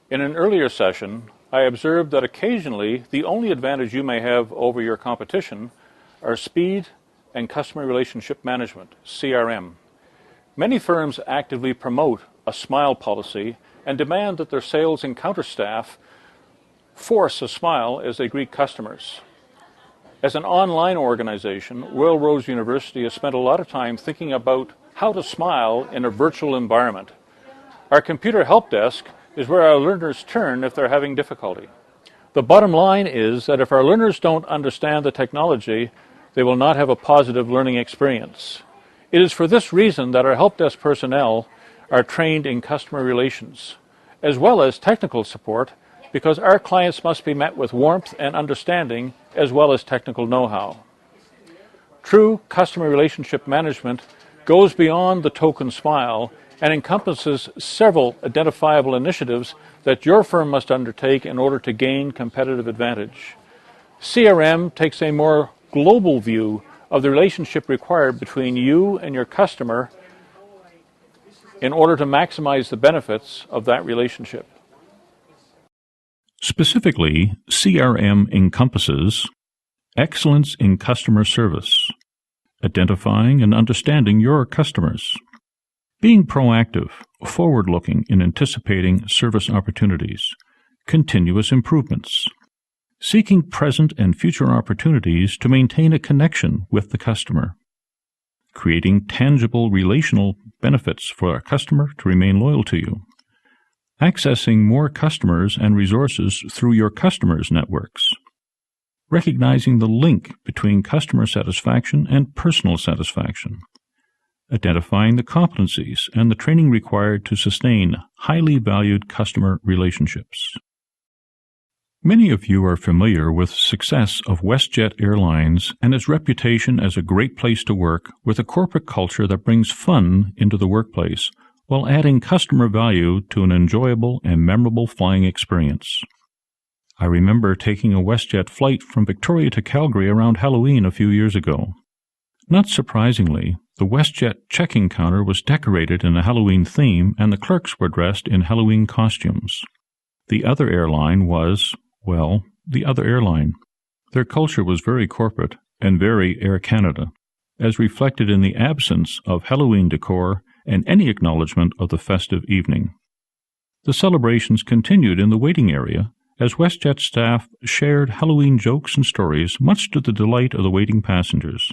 In an earlier session, I observed that occasionally the only advantage you may have over your competition are speed and customer relationship management, CRM. Many firms actively promote a smile policy and demand that their sales and counter staff force a smile as they greet customers. As an online organization, Royal Roads University has spent a lot of time thinking about how to smile in a virtual environment. Our computer help desk is where our learners turn if they're having difficulty. The bottom line is that if our learners don't understand the technology, they will not have a positive learning experience. It is for this reason that our help desk personnel are trained in customer relations, as well as technical support, because our clients must be met with warmth and understanding as well as technical know-how. True customer relationship management goes beyond the token smile and encompasses several identifiable initiatives that your firm must undertake in order to gain competitive advantage. CRM takes a more global view of the relationship required between you and your customer in order to maximize the benefits of that relationship. Specifically, CRM encompasses excellence in customer service, identifying and understanding your customers, being proactive, forward-looking in anticipating service opportunities, continuous improvements, seeking present and future opportunities to maintain a connection with the customer, creating tangible relational benefits for a customer to remain loyal to you, accessing more customers and resources through your customers' networks, recognizing the link between customer satisfaction and personal satisfaction, identifying the competencies and the training required to sustain highly valued customer relationships. Many of you are familiar with the success of WestJet Airlines and its reputation as a great place to work with a corporate culture that brings fun into the workplace while adding customer value to an enjoyable and memorable flying experience. I remember taking a WestJet flight from Victoria to Calgary around Halloween a few years ago. Not surprisingly, the WestJet check-in counter was decorated in a Halloween theme and the clerks were dressed in Halloween costumes. The other airline was, well, the other airline. Their culture was very corporate and very Air Canada, as reflected in the absence of Halloween decor and any acknowledgement of the festive evening. The celebrations continued in the waiting area as WestJet staff shared Halloween jokes and stories, much to the delight of the waiting passengers.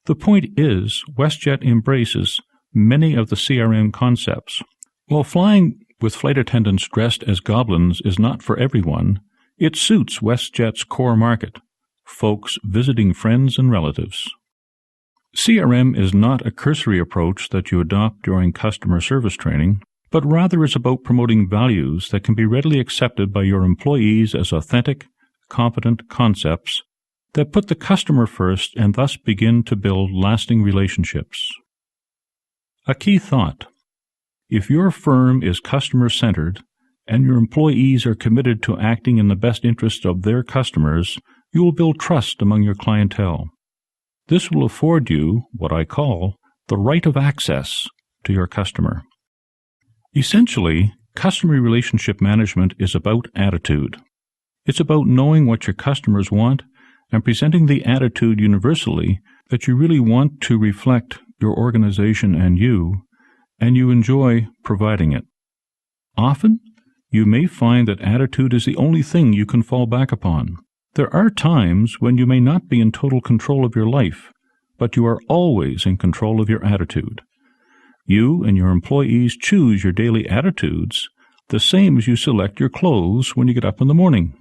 The point is, WestJet embraces many of the CRM concepts. While flying with flight attendants dressed as goblins is not for everyone, it suits WestJet's core market, folks visiting friends and relatives. CRM is not a cursory approach that you adopt during customer service training, but rather is about promoting values that can be readily accepted by your employees as authentic, competent concepts that put the customer first and thus begin to build lasting relationships. A key thought: if your firm is customer-centered and your employees are committed to acting in the best interest of their customers, you will build trust among your clientele. This will afford you what I call the right of access to your customer. Essentially, customer relationship management is about attitude. It's about knowing what your customers want and presenting the attitude universally that you really want to reflect your organization and you enjoy providing it. Often, you may find that attitude is the only thing you can fall back upon. There are times when you may not be in total control of your life, but you are always in control of your attitude. You and your employees choose your daily attitudes the same as you select your clothes when you get up in the morning.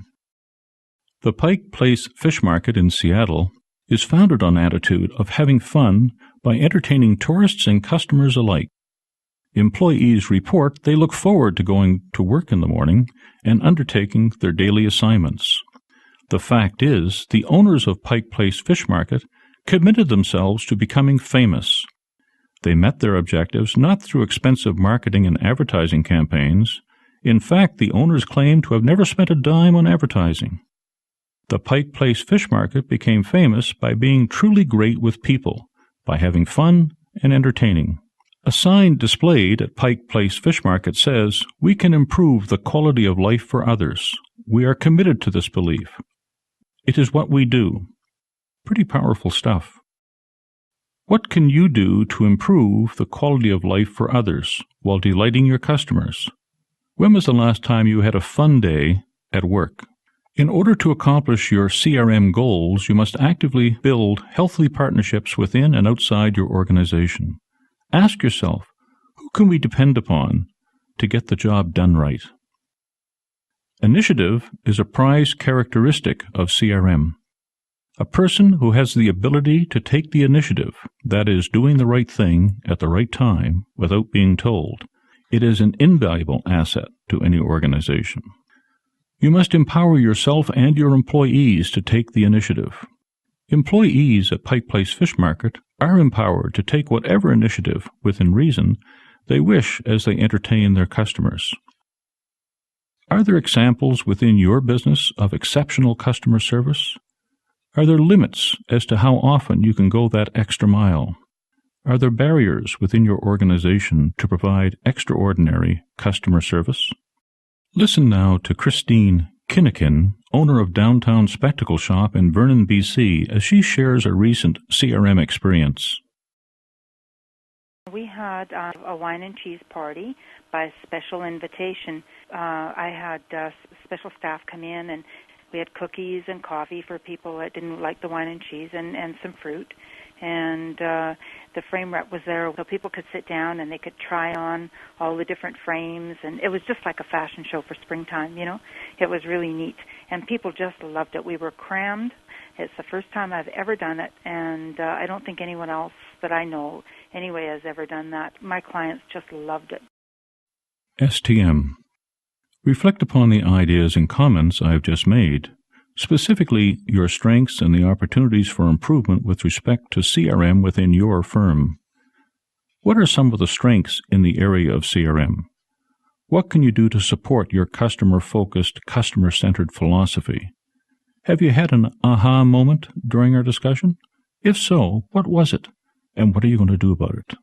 The Pike Place Fish Market in Seattle is founded on attitude of having fun by entertaining tourists and customers alike. Employees report they look forward to going to work in the morning and undertaking their daily assignments. The fact is, the owners of Pike Place Fish Market committed themselves to becoming famous. They met their objectives not through expensive marketing and advertising campaigns. In fact, the owners claim to have never spent a dime on advertising. The Pike Place Fish Market became famous by being truly great with people, by having fun and entertaining. A sign displayed at Pike Place Fish Market says, "We can improve the quality of life for others. We are committed to this belief. It is what we do." Pretty powerful stuff. What can you do to improve the quality of life for others while delighting your customers? When was the last time you had a fun day at work? In order to accomplish your CRM goals, you must actively build healthy partnerships within and outside your organization. Ask yourself, who can we depend upon to get the job done right? Initiative is a prized characteristic of CRM. A person who has the ability to take the initiative, that is, doing the right thing at the right time without being told, it is an invaluable asset to any organization. You must empower yourself and your employees to take the initiative. Employees at Pike Place Fish Market are empowered to take whatever initiative, within reason, they wish as they entertain their customers. Are there examples within your business of exceptional customer service? Are there limits as to how often you can go that extra mile? Are there barriers within your organization to provide extraordinary customer service? Listen now to Christine Kinnikin, owner of Downtown Spectacle Shop in Vernon, BC, as she shares a recent CRM experience. We had a wine and cheese party by special invitation. I had special staff come in, and we had cookies and coffee for people that didn't like the wine and cheese, and some fruit. And the frame rep was there so people could sit down and they could try on all the different frames. And it was just like a fashion show for springtime, you know. It was really neat. And people just loved it. We were crammed. It's the first time I've ever done it, and I don't think anyone else that I know anyway has ever done that. My clients just loved it. STM. Reflect upon the ideas and comments I have just made, specifically your strengths and the opportunities for improvement with respect to CRM within your firm. What are some of the strengths in the area of CRM? What can you do to support your customer-focused, customer-centered philosophy? Have you had an aha moment during our discussion? If so, what was it, and what are you going to do about it?